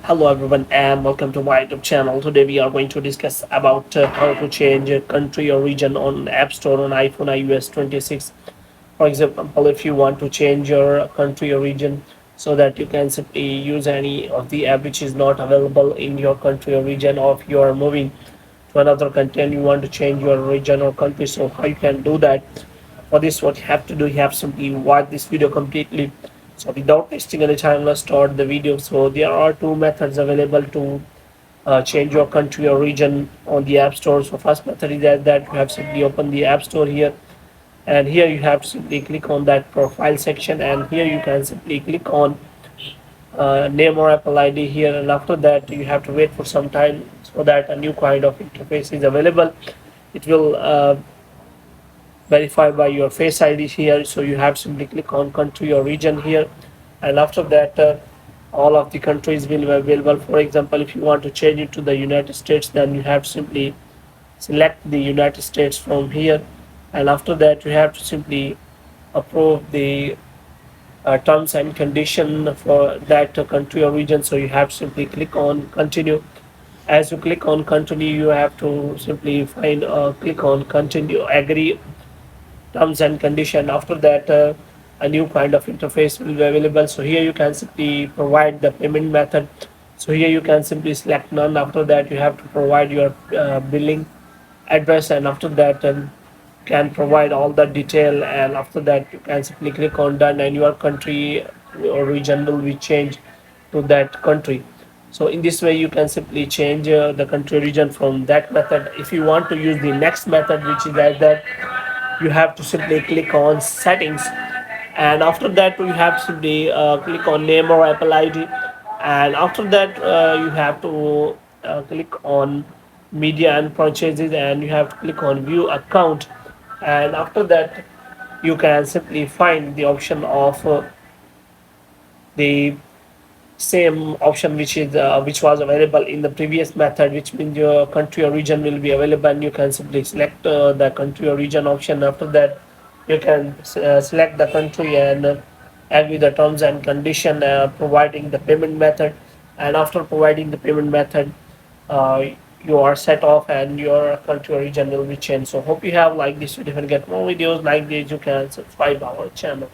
Hello everyone and welcome to my YouTube channel. Today we are going to discuss about how to change a country or region on App Store on iPhone iOS 26. For example, if you want to change your country or region so that you can simply use any of the app which is not available in your country or region, or if you are moving to another country and you want to change your region or country, so how you can do that. For this, what you have to do, you have simply watch this video completely. So without wasting any time, let's start the video. So there are two methods available to change your country or region on the App Store. So first method is that you have simply open the App Store here, and here you have to simply click on that profile section, and here you can simply click on name or Apple ID here, and after that you have to wait for some time so that a new kind of interface is available. It will verify by your face ID here, so you have to simply click on country or region here, and after that all of the countries will be available. For example, if you want to change it to the United States, then you have to simply select the United States from here, and after that you have to simply approve the terms and condition for that country or region. So you have to simply click on continue. As you click on continue, you have to simply find click on continue, agree terms and condition. After that a new kind of interface will be available. So here you can simply provide the payment method. So here you can simply select none. After that you have to provide your billing address, and after that can provide all the detail, and after that you can simply click on done, and your country or region will be changed to that country. So in this way you can simply change the country region from that method. If you want to use the next method, which is like that, you have to simply click on settings, and after that you have to simply click on name or Apple ID, and after that you have to click on media and purchases, and you have to click on view account, and after that you can simply find the option of the same option which was available in the previous method, which means your country or region will be available, and you can simply select the country or region option. After that you can select the country and agree the terms and condition, providing the payment method, and after providing the payment method uh, you are set off and your country or region will be changed. So hope you have liked this video. If you get more videos like this, you can subscribe our channel.